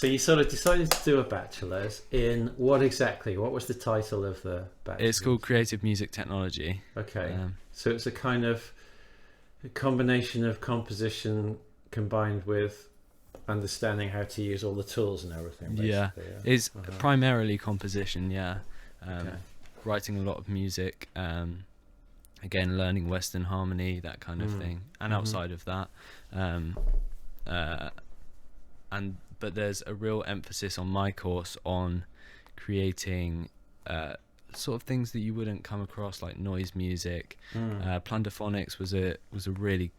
So you sort of decided to do a bachelor's in what exactly? What was the title of the bachelor's? It's called Creative Music Technology. Okay. So it's a kind of a combination of composition combined with understanding how to use all the tools and everything. Yeah, it's primarily composition. Yeah, writing a lot of music. Again, learning Western harmony, that kind of thing, and outside of that, but there's a real emphasis on my course on creating sort of things that you wouldn't come across, like noise music. Plunderphonics was a really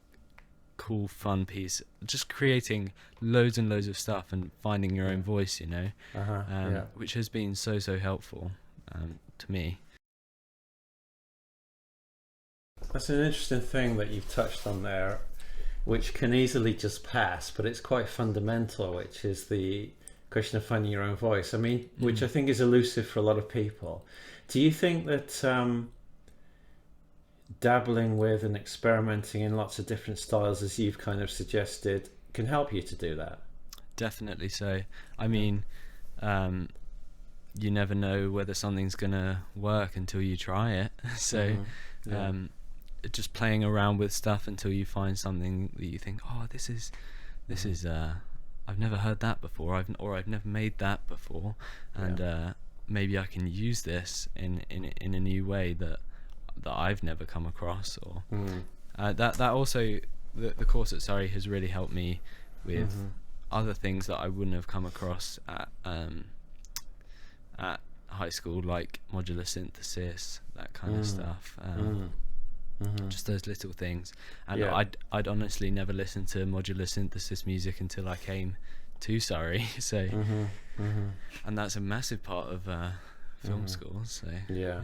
cool, fun piece, just creating loads and loads of stuff and finding your own voice, you know, which has been so helpful to me. That's an interesting thing that you've touched on there, which can easily just pass, but it's quite fundamental, which is the question of finding your own voice. I mean, which I think is elusive for a lot of people. Do you think that dabbling with and experimenting in lots of different styles, as you've kind of suggested, can help you to do that? Definitely so. I mean, you never know whether something's gonna work until you try it. So just playing around with stuff until you find something that you think, oh, this is I've never heard that before, I've never made that before, and maybe I can use this in a new way that I've never come across. Or that also the course at Surrey has really helped me with other things that I wouldn't have come across at high school, like modular synthesis, that kind of stuff. Just those little things. And I'd honestly never listened to modular synthesis music until I came to Surrey. So and that's a massive part of film school. So yeah.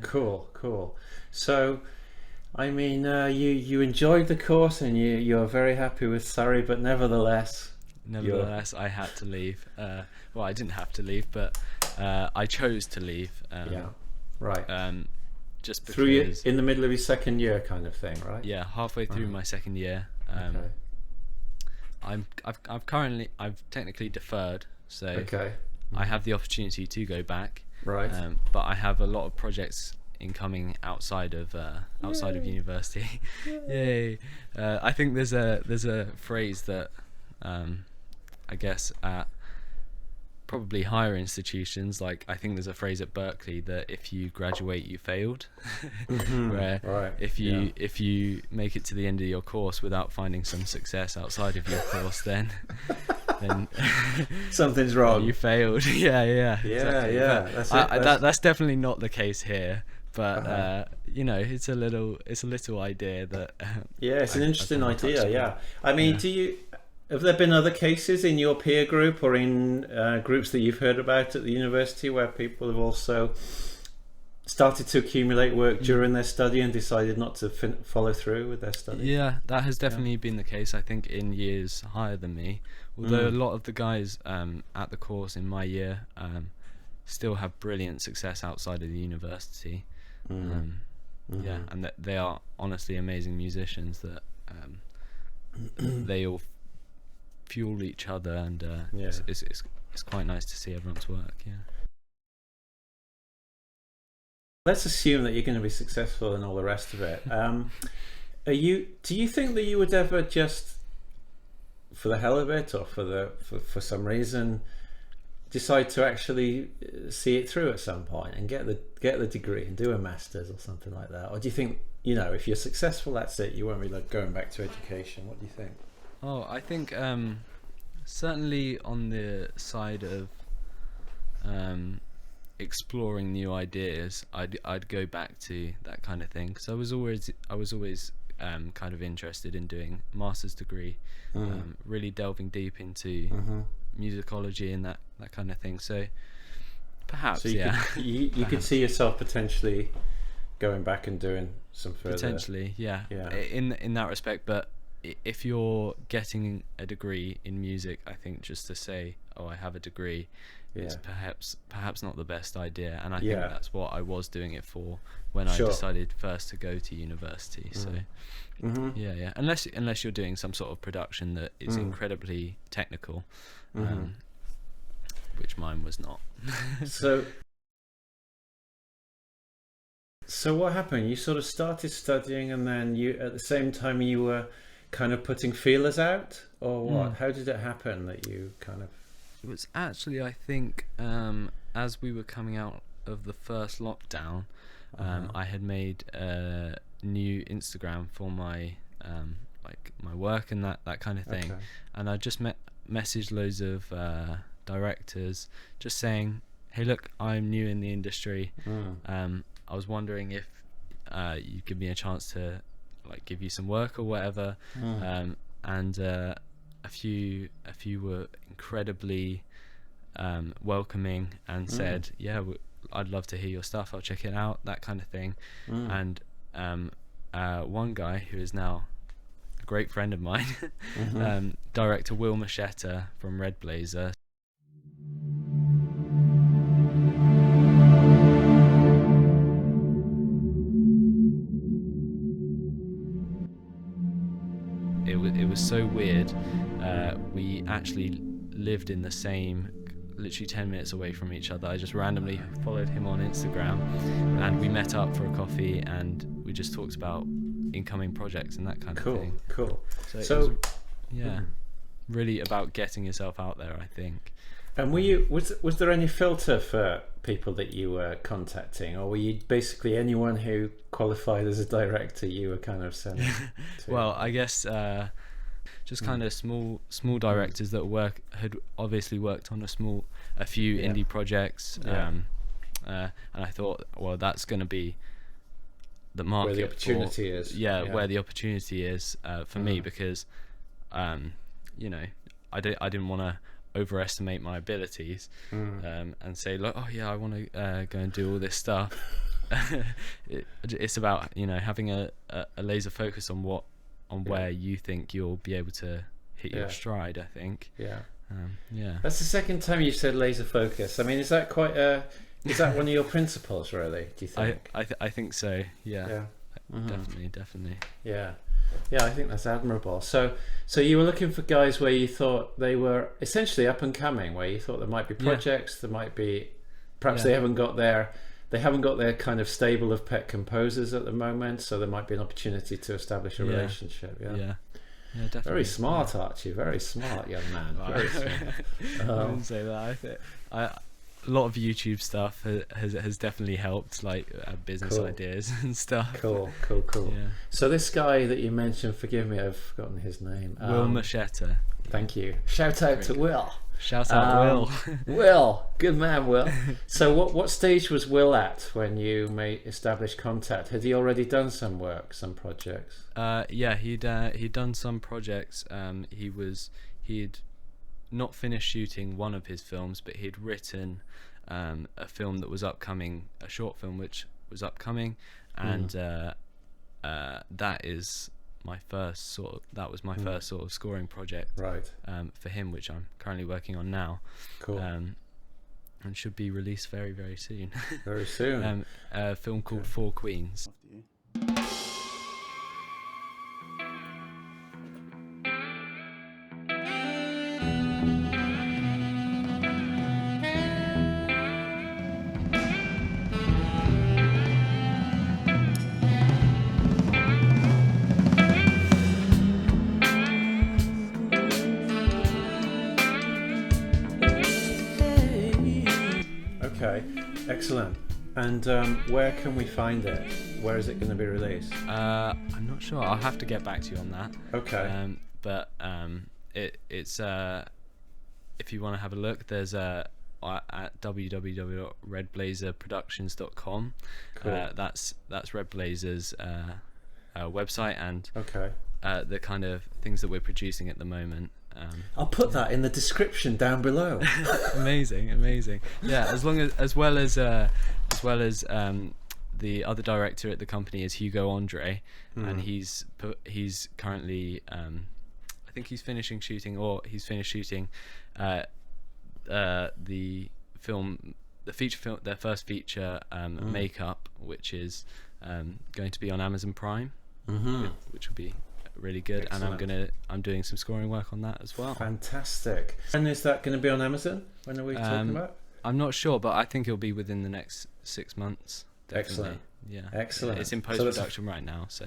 Cool. So, I mean, you enjoyed the course and you're very happy with Surrey, but nevertheless, I had to leave. Well, I didn't have to leave, but I chose to leave. Just because in the middle of your second year, kind of thing, right? Yeah, halfway through my second year. I've technically deferred, so I have the opportunity to go back. Right. But I have a lot of projects incoming outside of university. Yay! I think there's a phrase that I guess at probably higher institutions, like I think there's a phrase at Berkeley that if you graduate you failed, where if you make it to the end of your course without finding some success outside of your course, then something's wrong. You failed. Exactly. That's definitely not the case here. But you know, it's a little idea that. It's an interesting idea. Yeah, I mean, have there been other cases in your peer group or in groups that you've heard about at the university where people have also started to accumulate work during their study and decided not to follow through with their study? Yeah, that has definitely been the case, I think, in years higher than me. Although a lot of the guys at the course in my year still have brilliant success outside of the university. And that they are honestly amazing musicians that they all fuel each other, and it's quite nice to see everyone's work. Let's assume that you're going to be successful and all the rest of it. Do you think that you would ever just, for the hell of it, or for some reason, decide to actually see it through at some point and get the degree and do a master's or something like that? Or do you think, if you're successful, that's it, you won't be going back to education? What do you think? Oh, I think certainly on the side of exploring new ideas, I'd go back to that kind of thing, because I was always kind of interested in doing a master's degree, really delving deep into musicology and that kind of thing. So perhaps, you could see yourself potentially going back and doing some further. Potentially, in that respect, but if you're getting a degree in music, I think just to say, oh, I have a degree, is perhaps not the best idea. And I think that's what I was doing it for when I decided first to go to university. So unless you're doing some sort of production that is incredibly technical, which mine was not. So what happened? You sort of started studying, and then you, at the same time, you were kind of putting feelers out, or what? How did it happen that you kind of... It was actually, I think, as we were coming out of the first lockdown, I had made a new Instagram for my my work and that kind of thing, and I just messaged loads of directors, just saying, hey, look, I'm new in the industry. I was wondering if you'd give me a chance to give you some work or whatever. And a few were incredibly welcoming and said, yeah, I'd love to hear your stuff, I'll check it out, that kind of thing. And one guy who is now a great friend of mine, director Will Machetta from Red Blazer. It was so weird. We actually lived in the same, literally 10 minutes away from each other. I just randomly followed him on Instagram, and we met up for a coffee, and we just talked about incoming projects and that kind of thing. Cool. So it was, really about getting yourself out there, I think. And was there any filter for people that you were contacting, or were you basically anyone who qualified as a director you were kind of sending to? Well, I guess just kind of small directors that had obviously worked on a few indie projects, and I thought, well, that's going to be the market where the opportunity is. Where the opportunity is for me, because I didn't want to overestimate my abilities and say, look, oh yeah, I want to go and do all this stuff. It's about having a laser focus on where you think you'll be able to hit your stride, I think. That's the second time you've said laser focus. I mean, is that one of your principles, really, do you think? I think so, definitely. Yeah, I think that's admirable. So you were looking for guys where you thought they were essentially up and coming, where you thought there might be projects, there might be, perhaps they haven't got their kind of stable of pet composers at the moment, so there might be an opportunity to establish a relationship. Yeah, definitely. Very smart, Archie. Very smart, young man. Very smart. I wouldn't say that. I think a lot of YouTube stuff has definitely helped, business ideas and stuff. Cool. Yeah. So this guy that you mentioned, forgive me, I've forgotten his name. Will Machetta. Thank you. Shout out to Will. Shout out Will. Will, good man, Will. So what stage was Will at when you established contact? Had he already done some work, some projects? He'd done some projects. He'd not finished shooting one of his films, but he'd written a film that was upcoming, a short film which was upcoming, and that was my first sort of scoring project, right? For him, which I'm currently working on now. Cool. And should be released very, very soon. Very soon. A film called Four Queens. Okay, excellent. And where can we find it? Where is it going to be released? I'm not sure. I'll have to get back to you on that. Okay. But it's if you want to have a look, there's at www.redblazerproductions.com. Cool. That's Red Blazer's website, and the kind of things that we're producing at the moment. I'll put that in the description down below. Amazing. Yeah, as well as the other director at the company is Hugo Andre, Mm. and he's currently I think he's finishing shooting, or he's finished shooting the feature film, their first feature, Makeup, which is going to be on Amazon Prime, which will be really good. Excellent. And I'm doing some scoring work on that as well. Fantastic. And is that going to be on Amazon? When are we talking about? I'm not sure, but I think it'll be within the next 6 months. Definitely. Excellent. Yeah. Excellent. It's in post-production right now, so.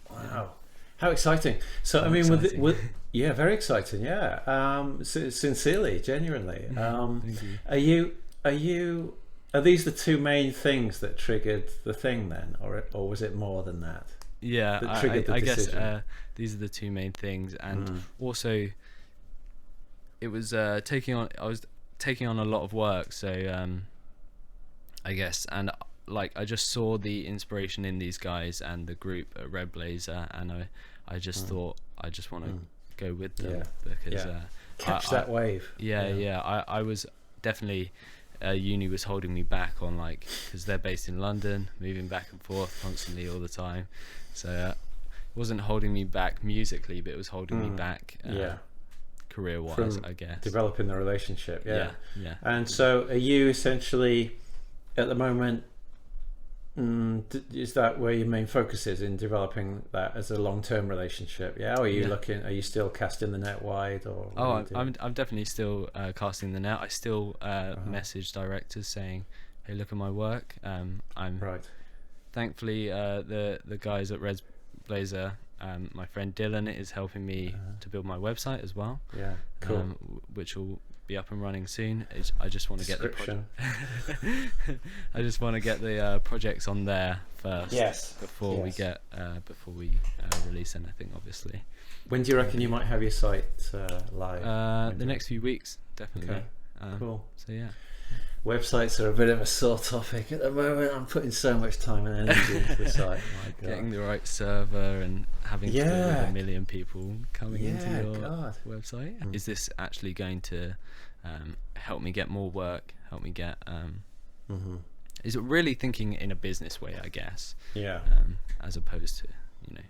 Wow. How exciting. So, I mean, yeah, very exciting. Yeah. Sincerely, genuinely. Thank you. Are these the two main things that triggered the thing then? Or was it more than that? Yeah, That triggered the I guess decision? these are the two main things. And also, it was I was taking on a lot of work, so I guess, and like I just saw the inspiration in these guys and the group at Red Blazer, and I just thought I just want to go with them, because Catch that wave. I was definitely, uni was holding me back on, like, because they're based in London, moving back and forth constantly all the time, so it wasn't holding me back musically, but it was holding me back career-wise, From I guess. Developing the relationship. Yeah. And so are you essentially at the moment, is that where your main focus is, in developing that as a long-term relationship? Or are you still casting the net wide, or I'm definitely still casting the net. I still message directors saying, hey, look at my work. I'm right. Thankfully the guys at Red Blazer, my friend Dylan is helping me to build my website as well. Yeah, cool. Which will be up and running soon. I just want to get I just want to get the projects on there first. Yes. Before we release anything, obviously. When do you reckon you might have your site live? The next few weeks, definitely. Okay. Cool. So yeah. Websites are a bit of a sore topic at the moment. I'm putting so much time and energy into the site. My God. Getting the right server and having to deal with 1 million people coming into your website. Is this actually going to help me get more work? Help me get? Is it really thinking in a business way? I guess. Yeah. As opposed to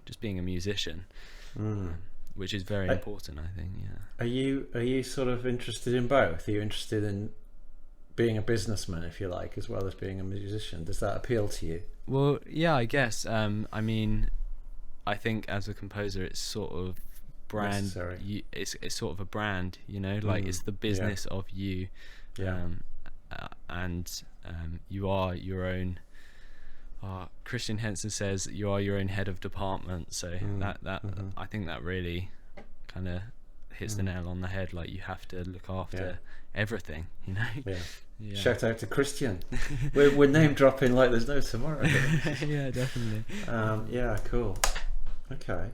just being a musician, which is very important. I think. Yeah. Are you sort of interested in both? Are you interested in being a businessman, if you like, as well as being a musician? Does that appeal to you? Well, yeah, I guess. I mean, I think as a composer, it's sort of brand. It's sort of a brand, like it's the business of you, and you are your own. Christian Henson says you are your own head of department. So I think that really kind of hits the nail on the head. Like, you have to look after everything, Yeah. Shout out to Christian. we're name dropping like there's no tomorrow. Yeah, definitely. Yeah, cool. Okay,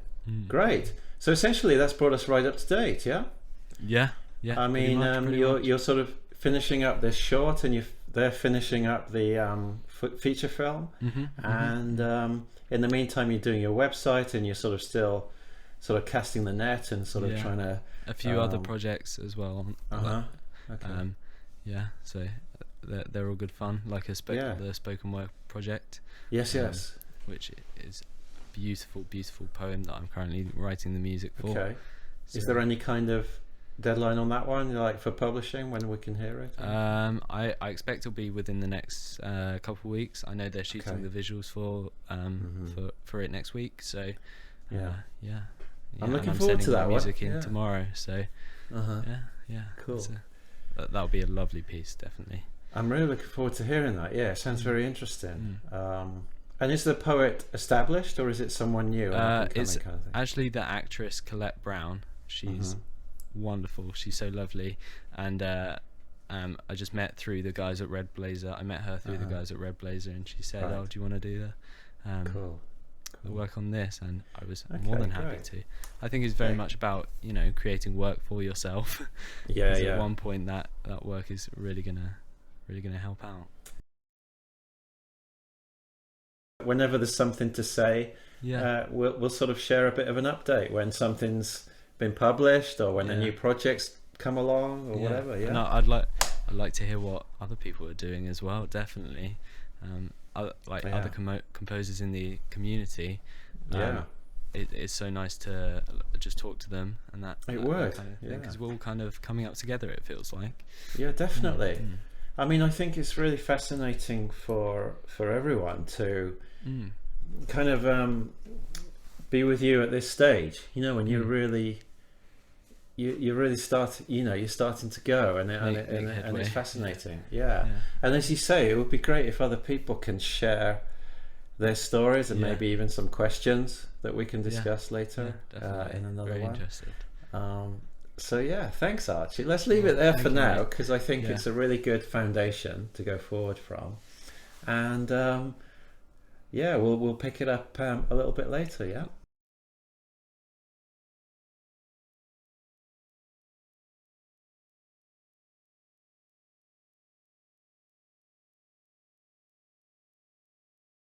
great. So essentially, that's brought us right up to date. Yeah. I mean, you're sort of finishing up this short, and they're finishing up the feature film, and in the meantime, you're doing your website, and you're still casting the net and trying to a few other projects as well. Okay. So they're all good fun, like the spoken word project. Yes. Which is a beautiful poem that I'm currently writing the music for. Okay. So, is there any kind of deadline on that one, like for publishing, when we can hear it? I expect it'll be within the next couple of weeks. I know they're shooting the visuals for it next week. So I'm looking forward to that music in tomorrow. So cool. That'll be a lovely piece, definitely. I'm really looking forward to hearing that. Yeah, it sounds very interesting. And is the poet established, or is it someone new? It's kind of thing? Actually the actress Colette Brown. She's wonderful. She's so lovely, and I just met through the guys at Red Blazer. I met her through the guys at Red Blazer, and she said, "Oh, do you want to do the work on this?" And I was more than happy to. I think it's very much about creating work for yourself. At one point that work is really gonna help out. Whenever there's something to say, we'll sort of share a bit of an update when something's been published, or when a new project's come along, or whatever. And I'd like to hear what other people are doing as well. Definitely. other composers in the community. It's so nice to just talk to them, and that would, kind of thing, because we're all kind of coming up together, it feels like. Yeah, definitely. I mean, I think it's really fascinating for everyone to kind of be with you at this stage, you know, when you're really you're starting to go, and it's fascinating. Yeah. And as you say, it would be great if other people can share their stories, and maybe even some questions that we can discuss later in another Very one. interested. So yeah, thanks, Archie. Let's leave it there for now, because I think it's a really good foundation to go forward from, and we'll pick it up a little bit later. Yeah.